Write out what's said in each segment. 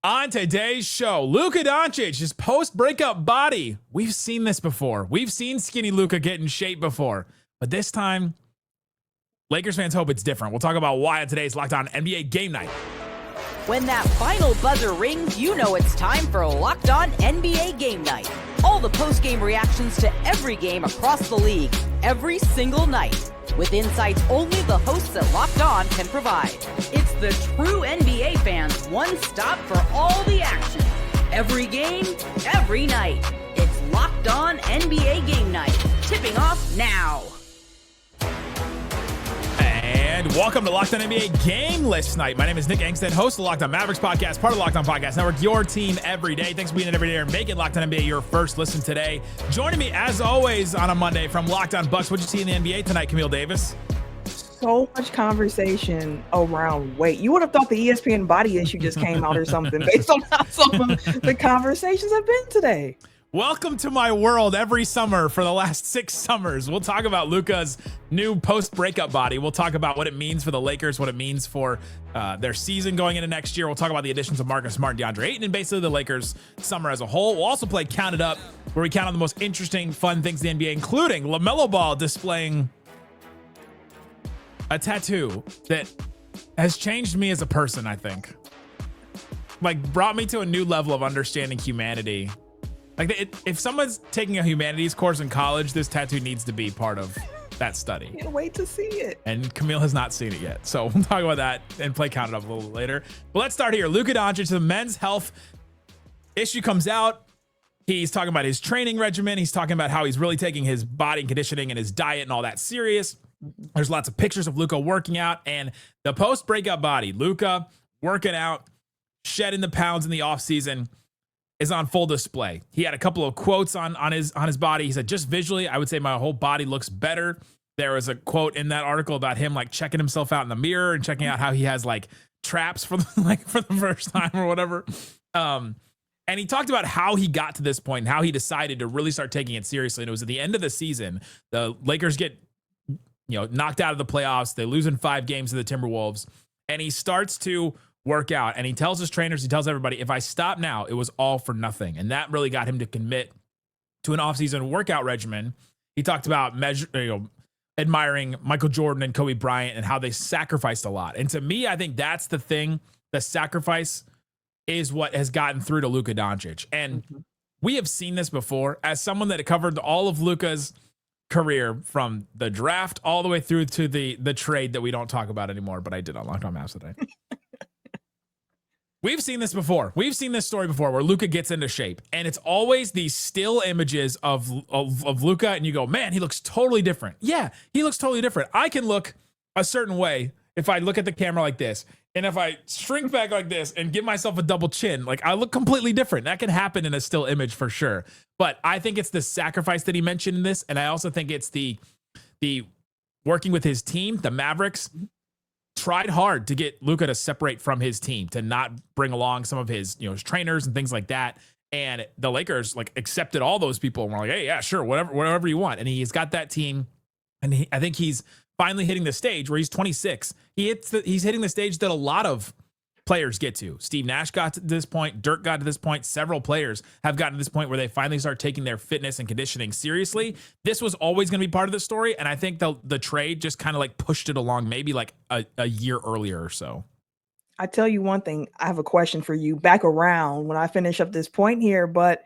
On today's show, Luka Doncic, his post-breakup body. We've seen this before. We've seen skinny Luka get in shape before. But this time, Lakers fans hope it's different. We'll talk about why on today's Locked On NBA Game Night. When that final buzzer rings, you know it's time for Locked On NBA Game Night. All the post-game reactions to every game across the league, every single night, with insights only the hosts at Locked On can provide. It's the true NBA fans' one stop for all the action. Every game, every night. It's Locked On NBA Game Night. Tipping off now. And welcome to Locked On NBA Game List Night. My name is Nick Angstadt, host of the Locked On Mavericks podcast, part of the Locked On Podcast Network, your team every day. Thanks for being in every day and making Locked On NBA your first listen today. Joining me, as always, on a Monday from Locked On Bucks. What'd you see in the NBA tonight, Camille Davis? So much conversation around weight. You would have thought the ESPN body issue just came out or something based on how some of the conversations have been today. Welcome to my world every summer for the last 6 summers. We'll talk about Luka's new post-breakup body. We'll talk about what it means for the Lakers, what it means for their season going into next year. We'll talk about the additions of Marcus Smart and Deandre Ayton and basically the Lakers summer as a whole. We'll also play Count It Up, where we count on the most interesting, fun things in the NBA, including LaMelo Ball displaying a tattoo that has changed me as a person, I think. Like, brought me to a new level of understanding humanity. Like, if someone's taking a humanities course in college, this tattoo needs to be part of that study. Can't wait to see it. And Camille has not seen it yet. So we'll talk about that and play Count It Up a little later. But let's start here. Luka Doncic, the men's health issue comes out. He's talking about his training regimen. He's talking about how he's really taking his body and conditioning and his diet and all that serious. There's lots of pictures of Luka working out and the post-breakup body. Luka working out, shedding the pounds in the offseason, is on full display. He had a couple of quotes on his body. He said, just visually, I would say my whole body looks better. There was a quote in that article about him like checking himself out in the mirror and checking out how he has like traps for the first time or whatever. And he talked about how he got to this point and how he decided to really start taking it seriously. And it was at the end of the season. The Lakers get knocked out of the playoffs. They lose in 5 games to the Timberwolves. And he starts to work out. And he tells his trainers, he tells everybody, if I stop now, it was all for nothing. And that really got him to commit to an offseason workout regimen. He talked about admiring Michael Jordan and Kobe Bryant and how they sacrificed a lot. And to me, I think that's the thing. The sacrifice is what has gotten through to Luka Doncic. And we have seen this before. As someone that covered all of Luka's career from the draft all the way through to the trade that we don't talk about anymore, but I did on Locked On Mavs today. We've seen this before. We've seen this story before where Luka gets into shape, and it's always these still images of Luka, and you go, man, he looks totally different. Yeah, he looks totally different. I can look a certain way if I look at the camera like this, and if I shrink back like this and give myself a double chin, like I look completely different. That can happen in a still image for sure. But I think it's the sacrifice that he mentioned in this, and I also think it's the working with his team, the Mavericks, tried hard to get Luka to separate from his team, to not bring along some of his, his trainers and things like that. And the Lakers accepted all those people and were like, hey, yeah, sure, whatever you want. And he's got that team. And I think he's finally hitting the stage where he's 26. He's hitting the stage that a lot of players get to. Steve Nash got to this point. Dirk got to this point. Several players have gotten to this point where they finally start taking their fitness and conditioning seriously. This was always going to be part of the story. And I think the trade just kind of pushed it along maybe a year earlier or so. I tell you one thing, I have a question for you back around when I finish up this point here, but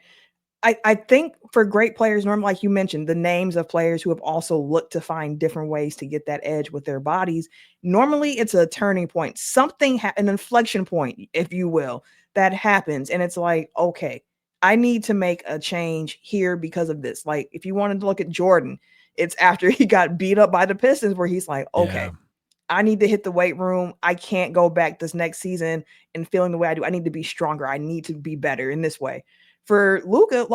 I think for great players, normally, like you mentioned, the names of players who have also looked to find different ways to get that edge with their bodies, normally it's a turning point, an inflection point, if you will, that happens. And it's like, okay, I need to make a change here because of this. Like if you wanted to look at Jordan, it's after he got beat up by the Pistons where he's like, okay, I need to hit the weight room. I can't go back this next season and feeling the way I do. I need to be stronger. I need to be better in this way. For Luka,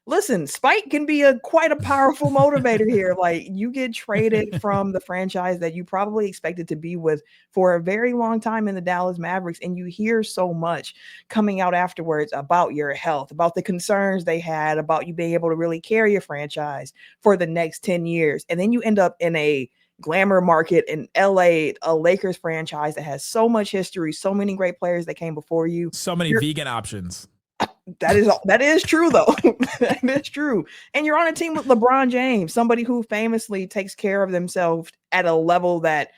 listen, spite can be quite a powerful motivator here. You get traded from the franchise that you probably expected to be with for a very long time in the Dallas Mavericks, and you hear so much coming out afterwards about your health, about the concerns they had, about you being able to really carry a franchise for the next 10 years. And then you end up in a glamour market in LA, a Lakers franchise that has so much history, so many great players that came before you. So many vegan options. That is true though. That is true. And you're on a team with LeBron James, somebody who famously takes care of themselves at a level that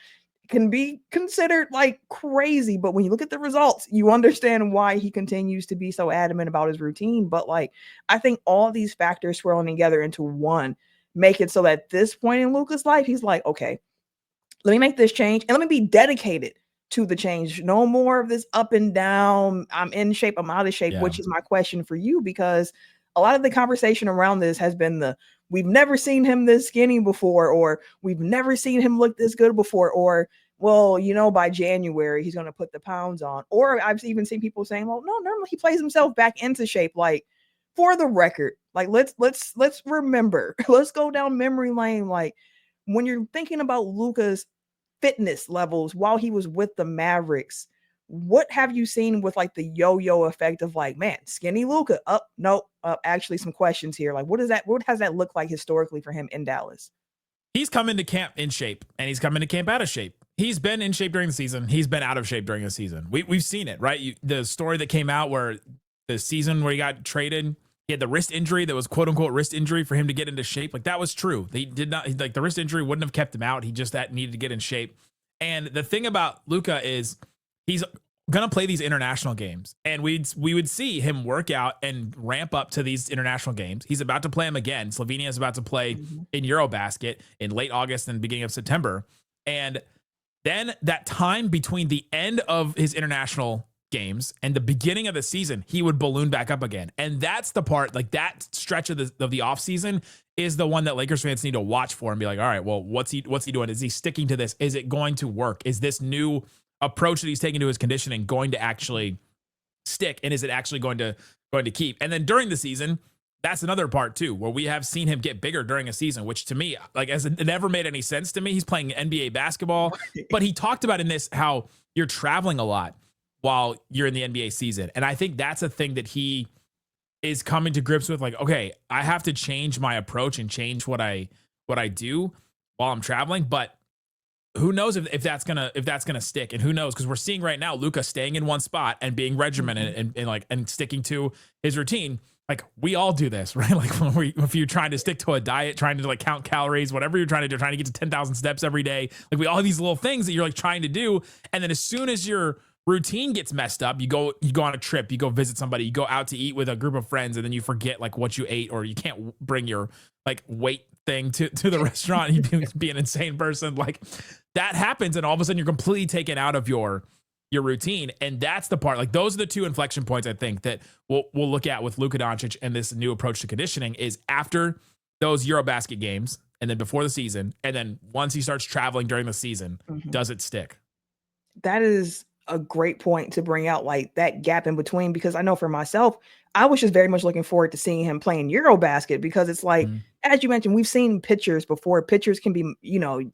can be considered like crazy. But when you look at the results, you understand why he continues to be so adamant about his routine. But like, I think all these factors swirling together into one make it so that at this point in Luka's life, he's like, okay, let me make this change and let me be dedicated to the change. No more of this up and down. I'm in shape, I'm out of shape, which is my question for you, because a lot of the conversation around this has been we've never seen him this skinny before, or we've never seen him look this good before, or well, by January he's going to put the pounds on. Or I've even seen people saying, well, no, normally he plays himself back into shape. Like, for the record, like let's remember, let's go down memory lane. Like, when you're thinking about Luka's fitness levels while he was with the Mavericks, what have you seen with like the yo-yo effect of like, man, skinny Luka up? No, actually some questions here. Like, what has that looked like historically for him in Dallas? He's come into camp in shape and he's come into camp out of shape. He's been in shape during the season. He's been out of shape during the season. We've seen it, right? The story that came out where the season where he got traded, he had the wrist injury that was quote unquote wrist injury for him to get into shape. Like, that was true. They did not, like, the wrist injury wouldn't have kept him out. He just needed to get in shape. And the thing about Luka is he's going to play these international games, and we would see him work out and ramp up to these international games. He's about to play them again. Slovenia is about to play in Eurobasket in late August and beginning of September. And then that time between the end of his international games and the beginning of the season, he would balloon back up again. And that's the part, like that stretch of the off season is the one that Lakers fans need to watch for and be like, all right, well, what's he doing? Is he sticking to this? Is it going to work? Is this new approach that he's taking to his conditioning going to actually stick? And is it actually going to keep? And then during the season, that's another part too, where we have seen him get bigger during a season, which to me, like, it never made any sense to me. He's playing NBA basketball, but he talked about in this how you're traveling a lot while you're in the NBA season. And I think that's a thing that he is coming to grips with. Like, okay, I have to change my approach and change what I do while I'm traveling. But who knows if that's gonna stick, and who knows, because we're seeing right now Luka staying in one spot and being regimented and sticking to his routine. Like, we all do this, right? Like, if you're trying to stick to a diet, trying to like count calories, whatever you're trying to do, trying to get to 10,000 steps every day. Like, we all have these little things that you're like trying to do. And then as soon as your routine gets messed up, you go on a trip, you go visit somebody, you go out to eat with a group of friends, and then you forget like what you ate, or you can't bring your like weight thing to the restaurant. You'd be an insane person. Like, that happens, and all of a sudden you're completely taken out of your routine. And that's the part, like, those are the two inflection points I think that we'll look at with Luka Doncic and this new approach to conditioning, is after those Eurobasket games, and then before the season, and then once he starts traveling during the season, does it stick? That is a great point to bring out, like that gap in between, because I know for myself, I was just very much looking forward to seeing him playing Eurobasket, because it's like, as you mentioned, we've seen pictures before. Pictures can be,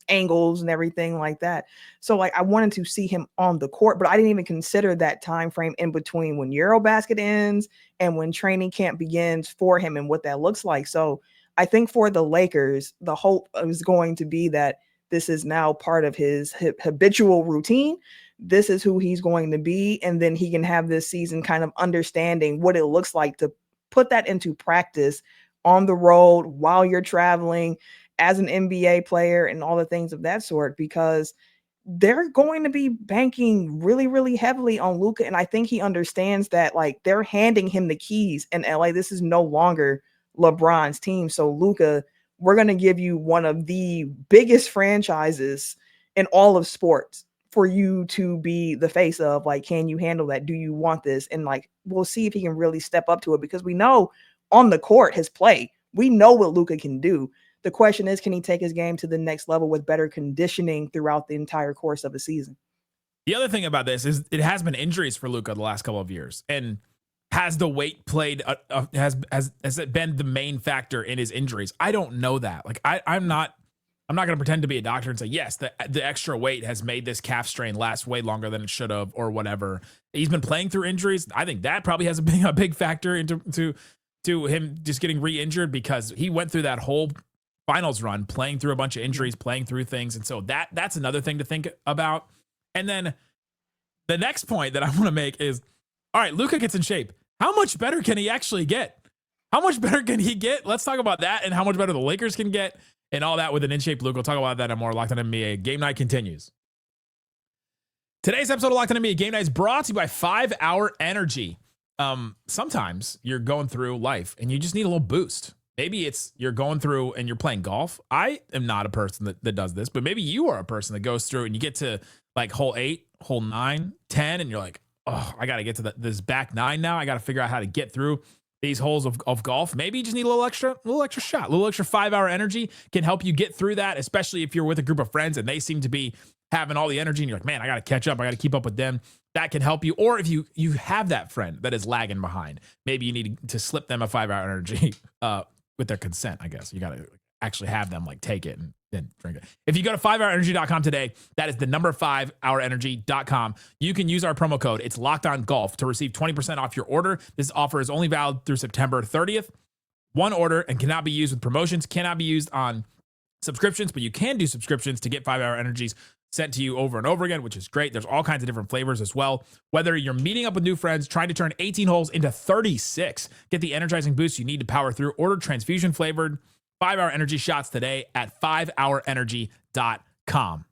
angles and everything like that. So like, I wanted to see him on the court, but I didn't even consider that time frame in between when Eurobasket ends and when training camp begins for him and what that looks like. So I think for the Lakers, the hope is going to be that this is now part of his habitual routine. This is who he's going to be. And then he can have this season kind of understanding what it looks like to put that into practice on the road while you're traveling as an NBA player and all the things of that sort, because they're going to be banking really, really heavily on Luka. And I think he understands that, like, they're handing him the keys in LA. This is no longer LeBron's team. So Luka, we're going to give you one of the biggest franchises in all of sports for you to be the face of. Like, can you handle that? Do you want this? And like, we'll see if he can really step up to it, because we know on the court, his play, we know what Luka can do. The question is, can he take his game to the next level with better conditioning throughout the entire course of the season? The other thing about this is it has been injuries for Luka the last couple of years. And has the weight played, has it been the main factor in his injuries? I don't know that. Like, I'm not going to pretend to be a doctor and say, yes, the extra weight has made this calf strain last way longer than it should have, or whatever. He's been playing through injuries. I think that probably has a big factor into him just getting re-injured, because he went through that whole finals run, playing through a bunch of injuries, playing through things. And so that's another thing to think about. And then the next point that I want to make is, all right, Luca gets in shape. How much better can he actually get? How much better can he get? Let's talk about that and how much better the Lakers can get and all that with an in-shape Luka. We'll talk about that and more. Locked On NBA Game Night continues. Today's episode of Locked On NBA Game Night is brought to you by 5 Hour Energy. Sometimes you're going through life and you just need a little boost. Maybe it's you're going through and you're playing golf. I am not a person that does this, but maybe you are a person that goes through and you get to like hole 8, hole 9, 10, and you're like, oh, I got to get to this back 9 now. I got to figure out how to get through these holes of golf. Maybe you just need a little extra shot. A little extra 5 Hour Energy can help you get through that, especially if you're with a group of friends and they seem to be having all the energy and you're like, man, I got to catch up. I got to keep up with them. That can help you. Or if you have that friend that is lagging behind, maybe you need to slip them a 5 Hour Energy with their consent, I guess. You got to actually have them like take it and then drink it. If you go to 5hourenergy.com today, that is the number 5hourenergy.com. You can use our promo code. It's Locked On Golf to receive 20% off your order. This offer is only valid through September 30th. One order and cannot be used with promotions, cannot be used on subscriptions, but you can do subscriptions to get 5 Hour Energies sent to you over and over again, which is great. There's all kinds of different flavors as well. Whether you're meeting up with new friends, trying to turn 18 holes into 36, get the energizing boost you need to power through. Order transfusion flavored 5 Hour Energy shots today at 5hourenergy.com.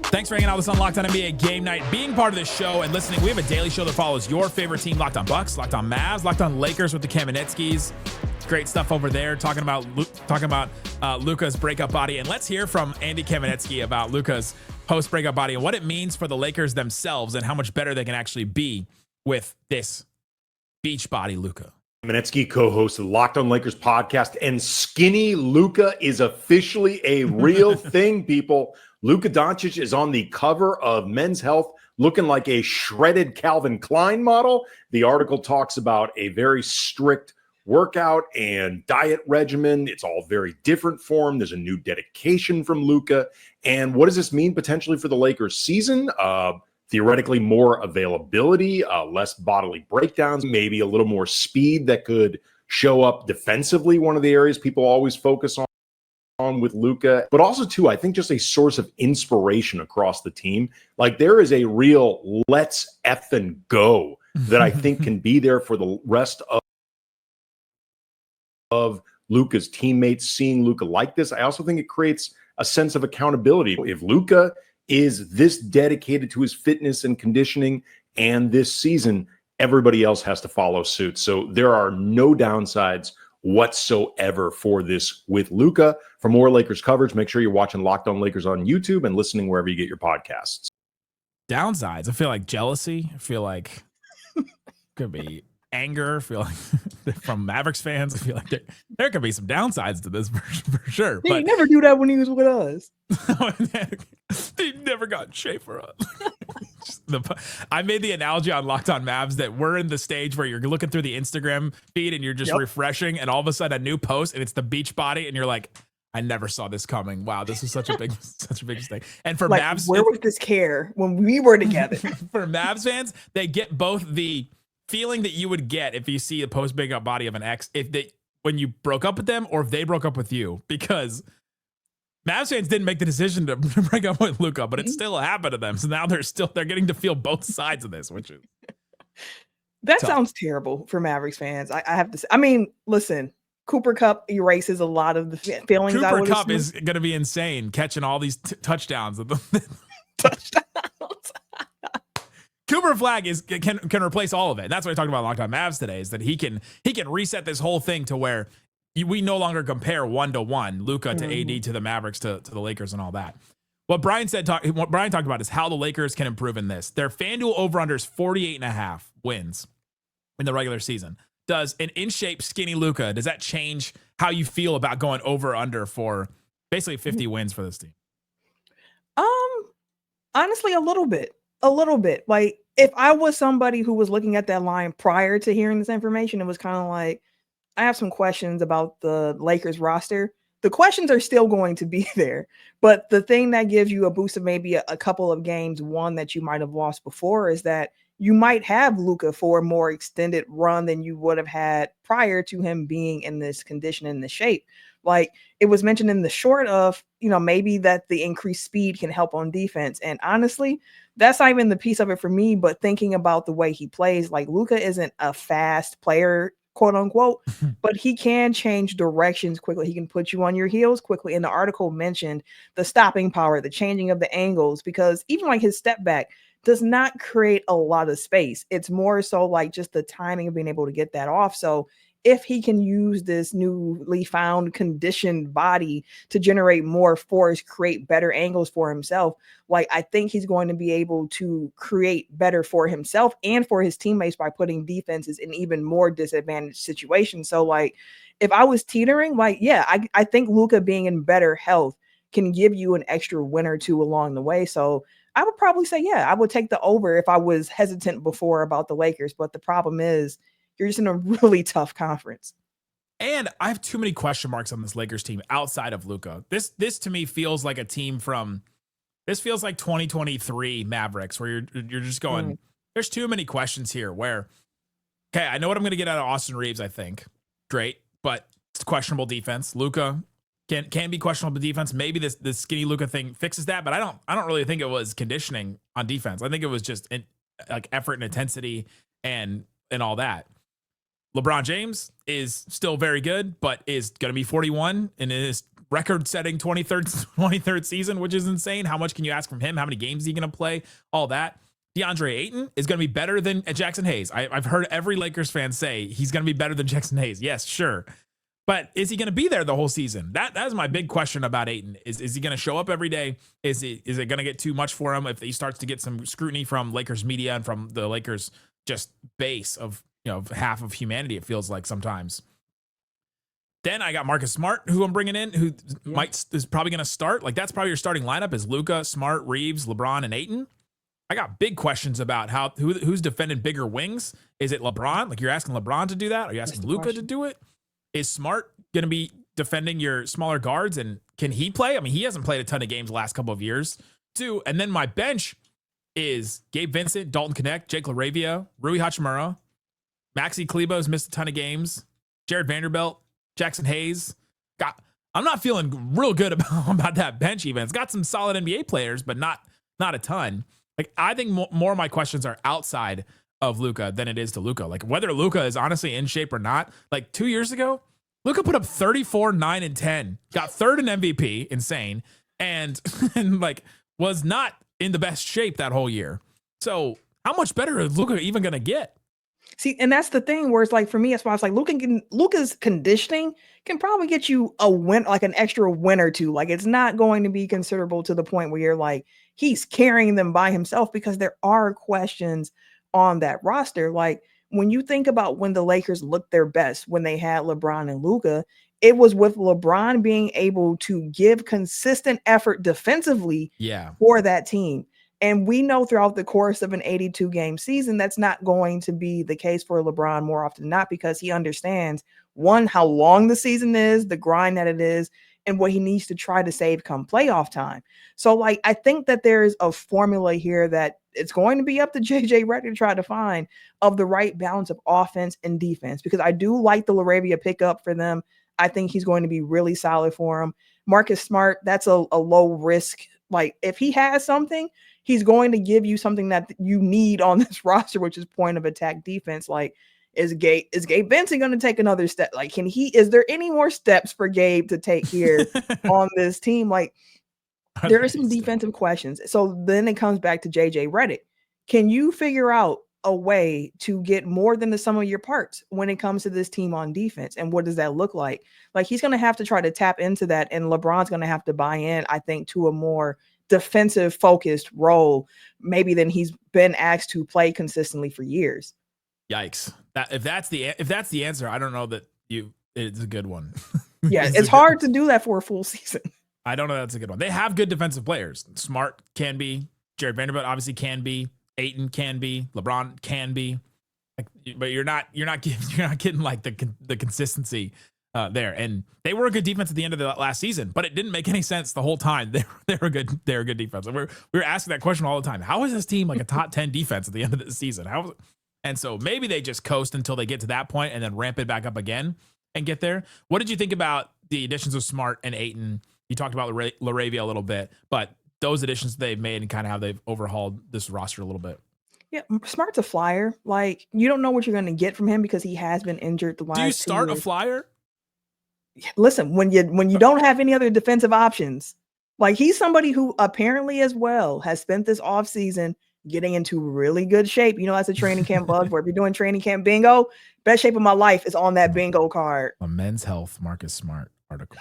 Thanks for hanging out with us on Locked On NBA Game Night, being part of this show and listening. We have a daily show that follows your favorite team, Locked On Bucks, Locked On Mavs, Locked On Lakers with the Kamenetskis. Great stuff over there, talking about Luka's breakup body. And let's hear from Andy Kamenetsky about Luka's post-breakup body and what it means for the Lakers themselves and how much better they can actually be with this beach body Luka. Kamenetsky, co-host of the Locked On Lakers podcast, and skinny Luka is officially a real thing, people. Luka Doncic is on the cover of Men's Health, looking like a shredded Calvin Klein model. The article talks about a very strict workout and diet regimen. It's all very different for him. There's a new dedication from Luka. And what does this mean potentially for the Lakers season? Theoretically, more availability, less bodily breakdowns, maybe a little more speed that could show up defensively, one of the areas people always focus on with Luka, but also too, I think just a source of inspiration across the team. Like there is a real let's effing go that I think can be there for the rest of Luka's teammates. Seeing Luka like this, I also think it creates a sense of accountability. If Luka is this dedicated to his fitness and conditioning and this season, everybody else has to follow suit. So there are no downsides whatsoever for this with Luka. For more Lakers coverage, make sure you're watching Locked On Lakers on YouTube and listening wherever you get your podcasts. Downsides, I feel like jealousy. I feel like could be anger. I feel like from Mavericks fans, I feel like there could be some downsides to this for sure. He never do that when he was with us. He never got in shape for us. I made the analogy on Locked On Mavs that we're in the stage where you're looking through the Instagram feed and you're just refreshing, and all of a sudden a new post and it's the beach body, and you're like, I never saw this coming. Wow, this is such a big mistake. And for like, Mavs, where was this care when we were together? For Mavs fans, they get both the feeling that you would get if you see a post-breakup body of an ex when you broke up with them or if they broke up with you, because Mavs fans didn't make the decision to break up with Luka, but it still happened to them. So now they're getting to feel both sides of this, which is that tough. Sounds terrible for Mavericks fans. I have to say, I mean, listen, Cooper Kupp erases a lot of the feelings. Cooper Kupp is going to be insane catching all these touchdowns. Touchdowns. Cooper Flag can replace all of it. And that's what I talked about Locked On Mavs today, is that he can reset this whole thing to where we no longer compare 1-to-1 Luka to AD to the Mavericks to the Lakers and all that. What Brian talked about is how the Lakers can improve in this. Their FanDuel over-under is 48.5 wins in the regular season. Does an in-shape skinny Luka, does that change how you feel about going over-under for basically 50 wins for this team? Honestly, a little bit. Like if I was somebody who was looking at that line prior to hearing this information, it was kind of like, I have some questions about the Lakers roster. The questions are still going to be there, but the thing that gives you a boost of maybe a couple of games, one that you might have lost before, is that you might have Luca for a more extended run than you would have had prior to him being in this condition, in the shape. Like it was mentioned in the short of, maybe that the increased speed can help on defense. And honestly, that's not even the piece of it for me, but thinking about the way he plays, like Luca isn't a fast player, quote unquote, but he can change directions quickly. He can put you on your heels quickly. And the article mentioned the stopping power, the changing of the angles, because even like his step back does not create a lot of space. It's more so like just the timing of being able to get that off. So if he can use this newly found conditioned body to generate more force, create better angles for himself, like I think he's going to be able to create better for himself and for his teammates by putting defenses in even more disadvantaged situations. So like if I was teetering, like, yeah, I think Luka being in better health can give you an extra win or two along the way. So I would probably say, yeah, I would take the over if I was hesitant before about the Lakers. But the problem is, you're just in a really tough conference. And I have too many question marks on this Lakers team outside of Luka. This to me feels like a team this feels like 2023 Mavericks, where you're just going, there's too many questions here where, okay, I know what I'm going to get out of Austin Reeves, I think. Great, but it's questionable defense. Luka can be questionable defense. Maybe this skinny Luka thing fixes that, but I don't really think it was conditioning on defense. I think it was just like effort and intensity and all that. LeBron James is still very good, but is going to be 41 in his record-setting 23rd season, which is insane. How much can you ask from him? How many games is he going to play? All that. Deandre Ayton is going to be better than Jackson Hayes. I've heard every Lakers fan say he's going to be better than Jackson Hayes. Yes, sure. But is he going to be there the whole season? That is my big question about Ayton. Is he going to show up every day? Is it going to get too much for him if he starts to get some scrutiny from Lakers media and from the Lakers just base of half of humanity, it feels like sometimes. Then I got Marcus Smart, who I'm bringing in, who is probably going to start. Like that's probably your starting lineup is Luka, Smart, Reeves, LeBron, and Ayton. I got big questions about who's defending bigger wings. Is it LeBron? Like you're asking LeBron to do that? Are you asking Luka to do it? Is Smart going to be defending your smaller guards, and can he play? I mean, he hasn't played a ton of games the last couple of years, too. And then my bench is Gabe Vincent, Dalton Knecht, Jake LaRavia, Rui Hachimura, Maxi Kleber's missed a ton of games, Jared Vanderbilt, Jackson Hayes. I'm not feeling real good about that bench even. It's got some solid NBA players, but not a ton. Like I think more of my questions are outside of Luka than it is to Luka. Like whether Luka is honestly in shape or not. Like 2 years ago, Luka put up 34, 9, and 10, got third in MVP, insane, and like was not in the best shape that whole year. So how much better is Luka even going to get? See, and that's the thing where it's like, for me, that's why it's like Luka's conditioning can probably get you a win, like an extra win or two. Like it's not going to be considerable to the point where you're like, he's carrying them by himself, because there are questions on that roster. Like when you think about when the Lakers looked their best, when they had LeBron and Luka, it was with LeBron being able to give consistent effort defensively for that team. And we know throughout the course of an 82-game season, that's not going to be the case for LeBron more often than not, because he understands, one, how long the season is, the grind that it is, and what he needs to try to save come playoff time. So, like, I think that there's a formula here that it's going to be up to JJ Redick to try to find of the right balance of offense and defense, because I do like the LaRavia pickup for them. I think he's going to be really solid for him. Marcus Smart, that's a low risk. Like, if he has something, he's going to give you something that you need on this roster, which is point of attack defense. Like, is Gabe Vincent going to take another step? Like, is there any more steps for Gabe to take here on this team? Like, there are some defensive questions. So then it comes back to JJ Redick. Can you figure out a way to get more than the sum of your parts when it comes to this team on defense? And what does that look like? Like, he's going to have to try to tap into that. And LeBron's going to have to buy in, I think, to a more defensive focused role, maybe than he's been asked to play consistently for years. Yikes. If that's the answer, I don't know that it's a good one. Yeah, it's hard to do that for a full season. I don't know that's a good one. They have good defensive players. Smart can be, Jared Vanderbilt obviously can be, Ayton can be, LeBron can be, but you're not getting like the consistency there. And they were a good defense at the end of the last season, but it didn't make any sense the whole time. They were good. They were good defense. And we were asking that question all the time. How is this team like a top 10 defense at the end of the season? And so maybe they just coast until they get to that point and then ramp it back up again and get there. What did you think about the additions of Smart and Ayton? You talked about LaRavia a little bit, but those additions they've made and kind of how they've overhauled this roster a little bit. Yeah, Smart's a flyer. Like, you don't know what you're going to get from him because he has been injured the last 2 years. Do you start a flyer? Listen, when you don't have any other defensive options, like he's somebody who apparently as well has spent this offseason getting into really good shape. You know, that's a training camp bug where if you're doing training camp bingo, best shape of my life is on that bingo card. A Men's Health Marcus Smart article.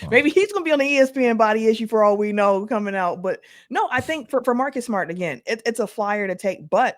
Maybe he's going to be on the ESPN body issue for all we know coming out. But no, I think for Marcus Smart, again, it's a flyer to take, but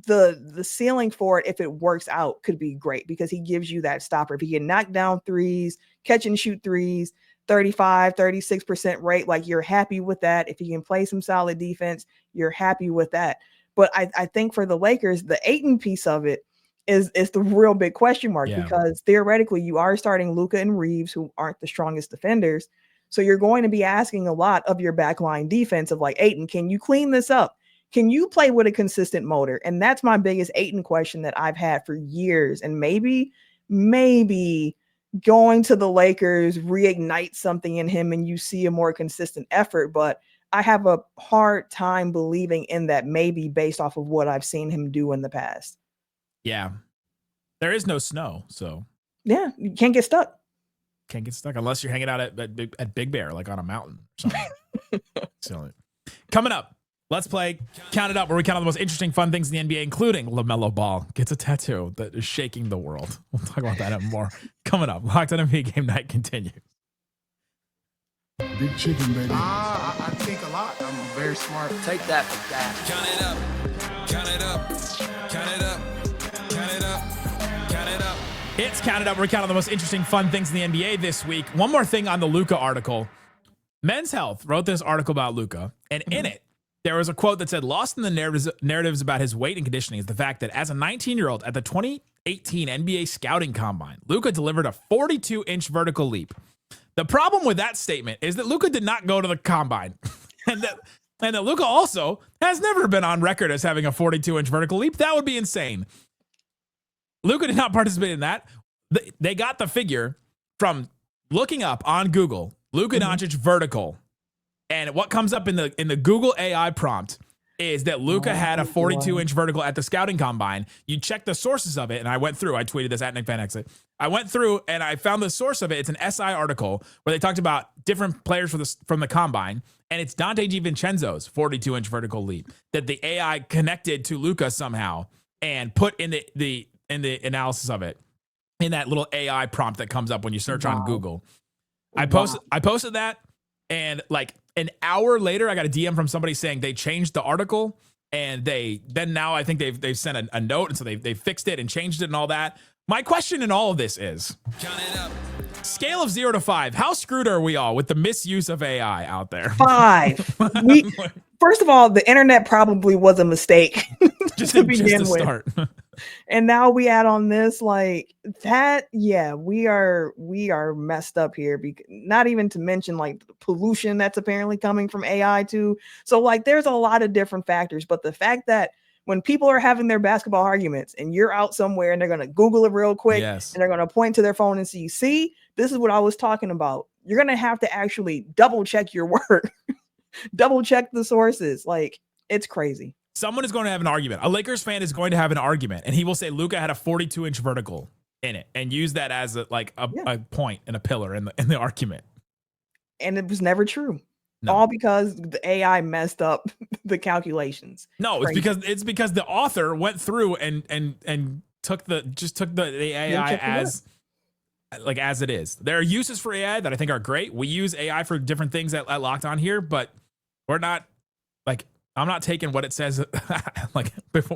the ceiling for it, if it works out, could be great because he gives you that stopper. If he can knock down threes, catch and shoot threes, 35, 36% rate, like you're happy with that. If he can play some solid defense, you're happy with that. But I think for the Lakers, the Ayton piece of it is the real big question mark because theoretically you are starting Luca and Reeves, who aren't the strongest defenders. So you're going to be asking a lot of your backline defense of like, Ayton, can you clean this up? Can you play with a consistent motor? And that's my biggest Ayton question that I've had for years. And maybe going to the Lakers reignite something in him and you see a more consistent effort. But I have a hard time believing in that, maybe based off of what I've seen him do in the past. Yeah. There is no snow, so. Yeah, you can't get stuck. Can't get stuck unless you're hanging out at Big Bear, like on a mountain or something. So, coming up, let's play Count It Up, where we count all the most interesting, fun things in the NBA, including LaMelo Ball gets a tattoo that is shaking the world. We'll talk about that and more. Coming up, Locked On NBA Game Night continues. Big chicken, baby. I think a lot. I'm very smart. Take that for that. Count it up. Count it up. Count it up. Count it up. Count it up. It's Count It Up. We're counting the most interesting, fun things in the NBA this week. One more thing on the Luca article. Men's Health wrote this article about Luca, and in it, there was a quote that said, lost in the narratives about his weight and conditioning is the fact that as a 19-year-old at the 2018 NBA Scouting Combine, Luca delivered a 42-inch vertical leap. The problem with that statement is that Luca did not go to the Combine. and that Luca also has never been on record as having a 42-inch vertical leap. That would be insane. Luka did not participate in that. They got the figure from looking up on Google, Luka Doncic vertical. And what comes up in the Google AI prompt is that Luka had a 42-inch vertical at the Scouting Combine. You check the sources of it, and I tweeted this at Nick Van Exit. I went through and I found the source of it. It's an SI article where they talked about different players from the Combine, and it's Dante DiVincenzo's 42-inch vertical leap that the AI connected to Luka somehow and put in the analysis of it in that little AI prompt that comes up when you search on Google. I posted that, and like an hour later, I got a DM from somebody saying they changed the article, and now I think they've sent a note, and so they fixed it and changed it and all that. My question in all of this is, Count it up. Scale of 0 to 5, how screwed are we all with the misuse of AI out there? 5. First of all, the internet probably was a mistake to begin with. Start. And now we add on this like that. Yeah, we are messed up here. Not even to mention like the pollution that's apparently coming from AI too. So like there's a lot of different factors. But the fact that when people are having their basketball arguments and you're out somewhere and they're going to Google it real quick and they're going to point to their phone and see, this is what I was talking about. You're going to have to actually double check your work, double check the sources. Like it's crazy. Someone is going to have an argument. A Lakers fan is going to have an argument, and he will say Luka had a 42-inch vertical in it and use that as a point and a pillar in the argument. And it was never true. No. All because the AI messed up the calculations. No, it's because the author went through and took the AI as it is. There are uses for AI that I think are great. We use AI for different things at Locked On here, but we're not like, I'm not taking what it says like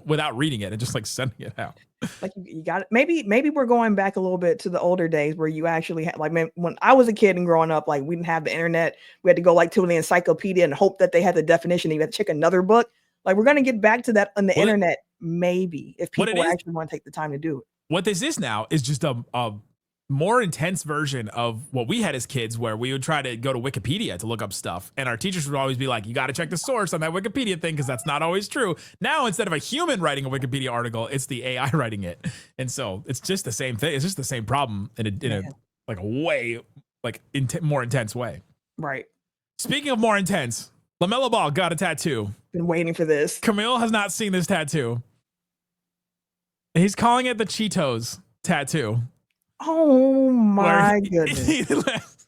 without reading it and just like sending it out. Like you got it. Maybe we're going back a little bit to the older days where you actually had like when I was a kid and growing up, like we didn't have the internet. We had to go like to the encyclopedia and hope that they had the definition. You had to check another book. Like we're going to get back to that on the internet. Maybe if people actually want to take the time to do it. What this is now is just a more intense version of what we had as kids, where we would try to go to Wikipedia to look up stuff, and our teachers would always be like, you got to check the source on that Wikipedia thing because that's not always true. Now, instead of a human writing a Wikipedia article, it's the AI writing it. And so it's just the same thing. It's just the same problem in a like a way, like more intense way. Right. Speaking of more intense, LaMelo Ball got a tattoo. Been waiting for this. Camille has not seen this tattoo. He's calling it the Cheetos tattoo. Oh my goodness.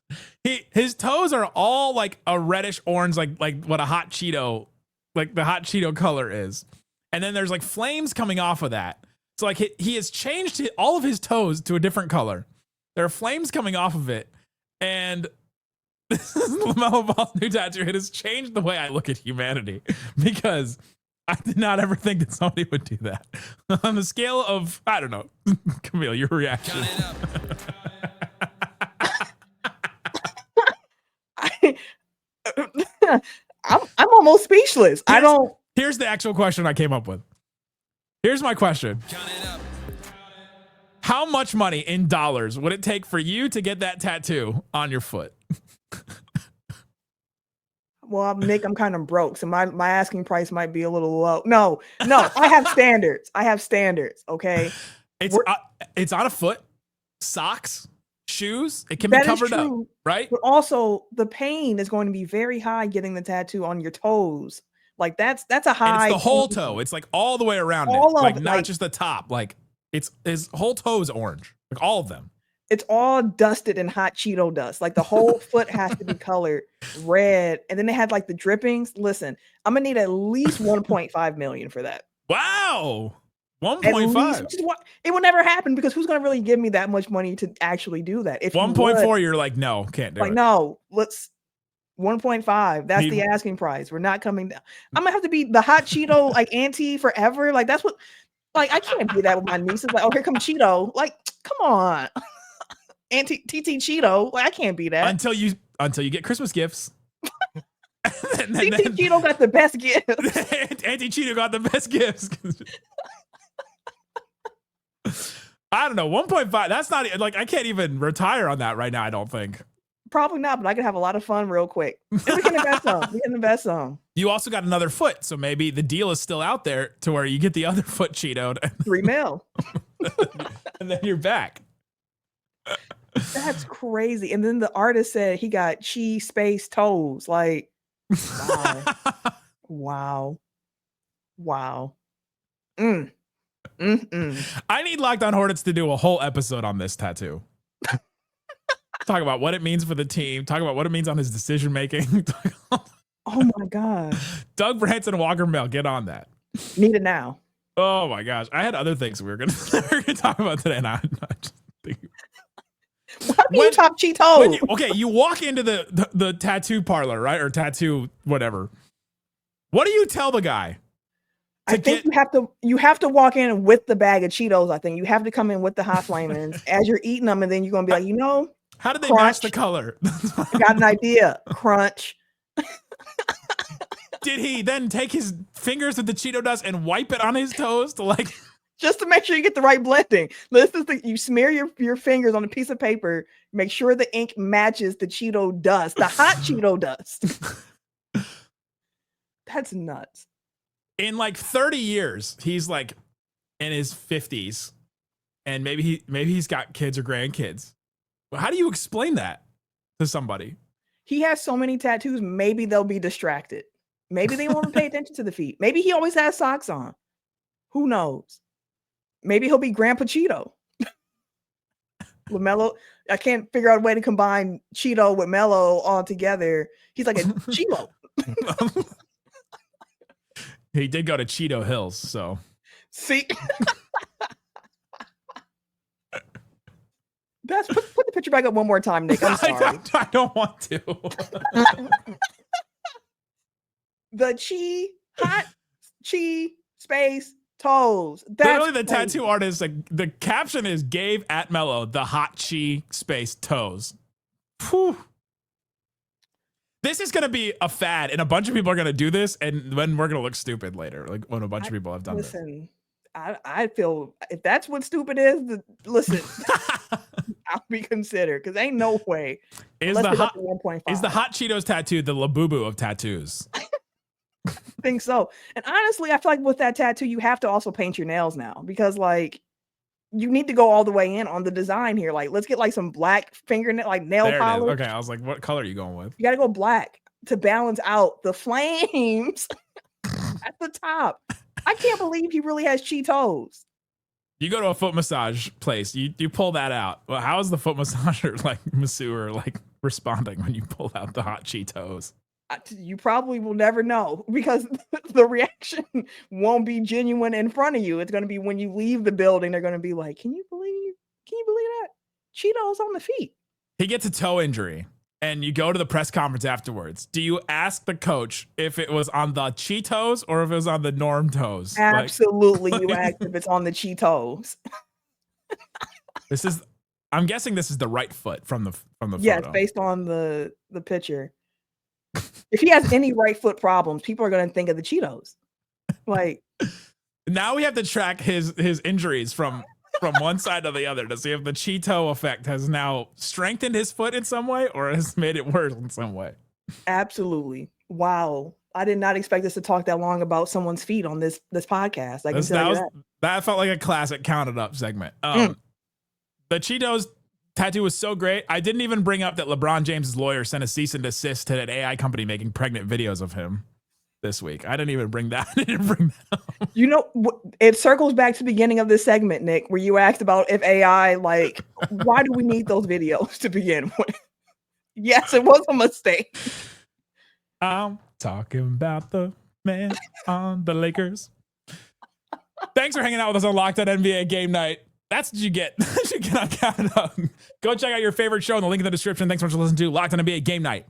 His toes are all like a reddish orange, like what a hot Cheeto, like the hot Cheeto color is. And then there's like flames coming off of that. So like he has changed all of his toes to a different color. There are flames coming off of it. And this is LaMelo Ball's new tattoo. It has changed the way I look at humanity, because I did not ever think that somebody would do that. On the scale of, I don't know, Camille, your reaction. I'm almost speechless. Here's the actual question I came up with. Here's my question. How much money in dollars would it take for you to get that tattoo on your foot? Well, Nick, I'm kind of broke, so my asking price might be a little low. No, I have standards. Okay, it's on a foot, socks, shoes. It can be covered up, right? But also, the pain is going to be very high getting the tattoo on your toes. Like that's a high. And it's the whole toe. It's like all the way around it, like not just the top. Like it's his whole toe is orange, like all of them. It's all dusted in hot Cheeto dust. Like the whole foot has to be colored red. And then they had like the drippings. Listen, I'm gonna need at least 1.5 million for that. Wow. 1.5. It will never happen, because who's gonna really give me that much money to actually do that? If 1.4, you're like, no, can't do it. Like, no, let's 1.5. That's the asking price. We're not coming down. I'm gonna have to be the hot Cheeto like auntie forever. Like that's what, like I can't be that with my nieces. Like, oh, here comes Cheeto. Like, come on. Auntie TT Cheeto, like I can't be that until you get Christmas gifts. TT Cheeto got the best gifts. Auntie Cheeto got the best gifts. I don't know, 1.5. That's not like I can't even retire on that right now. I don't think. Probably not, but I could have a lot of fun real quick. And we can invest some. You also got another foot, so maybe the deal is still out there to where you get the other foot Cheetoed. $3 million. And then you're back. That's crazy. And then the artist said he got chi space toes. Like, wow. I need Locked On Hornets to do a whole episode on this tattoo. Talk about what it means for the team. Talk about what it means on his decision making. Oh my God. Doug Branson and Walker Mel, get on that. Need it now. Oh my gosh. I had other things we were gonna talk about today, and I just think. How do you top Cheeto? You walk into the tattoo parlor, right? Or tattoo, whatever. What do you tell the guy? I think you have to walk in with the bag of Cheetos. I think you have to come in with the hot flamings as you're eating them, and then you're gonna be like, how did they match the color? I got an idea. Crunch. Did he then take his fingers with the Cheeto dust and wipe it on his toes to like? Just to make sure you get the right blending. This is you smear your fingers on a piece of paper, make sure the ink matches the Cheeto dust, the hot Cheeto dust. That's nuts. In like 30 years, he's like in his 50s, and maybe he's got kids or grandkids. How do you explain that to somebody? He has so many tattoos, maybe they'll be distracted. Maybe they won't pay attention to the feet. Maybe he always has socks on. Who knows? Maybe he'll be Grandpa Cheeto. LaMelo, I can't figure out a way to combine Cheeto with Melo all together. He's like a Cheeto. He did go to Cheeto Hills, so. See? Put the picture back up one more time, Nick. I'm sorry. I don't want to. The hot chi space toes. Literally, the tattoo artist, like the caption is gave at Mello the hot chi space toes. Whew. This is gonna be a fad, and a bunch of people are gonna do this, and then we're gonna look stupid later, like when a bunch of people have done this. Listen, I feel if that's what stupid is, listen, I'll be considered because ain't no way. Is Let's the get up hot to 1.5. is the Hot Cheetos tattoo the Labubu of tattoos? I think so. And honestly, I feel like with that tattoo, you have to also paint your nails now because like you need to go all the way in on the design here. Like, let's get like some black fingernail, like nail There it is. polish. Okay, I was like, what color are you going with? You got to go black to balance out the flames at the top. I can't believe he really has Cheetos. You go to a foot massage place, you pull that out. Well, how is the foot massager like masseur like responding when you pull out the hot Cheetos? You probably will never know because the reaction won't be genuine in front of you. It's going to be when you leave the building, they're going to be like, can you believe that? Cheetos on the feet. He gets a toe injury and you go to the press conference afterwards. Do you ask the coach if it was on the Cheetos or if it was on the Norm toes? Absolutely. You ask if it's on the Cheetos. I'm guessing this is the right foot from the yes, photo. based on the picture. If he has any right foot problems, people are going to think of the Cheetos. Like now we have to track his injuries from one side to the other to see if the Cheeto effect has now strengthened his foot in some way or has made it worse in some way. Absolutely. Wow. I did not expect us to talk that long about someone's feet on this podcast. I can tell you that. That felt like a classic Counted Up segment. The Cheetos tattoo was so great. I didn't even bring up that LeBron James' lawyer sent a cease and desist to an AI company making pregnant videos of him this week. I didn't even bring that. I didn't bring that up. You know, it circles back to the beginning of this segment, Nick, where you asked about if AI, like, why do we need those videos to begin with? Yes, it was a mistake. I'm talking about the man on the Lakers. Thanks for hanging out with us on Locked On NBA Game Night. That's what you get. That's what you get on Counted Up. Go check out your favorite show in the link in the description. Thanks so much for listening to Locked On NBA Game Night.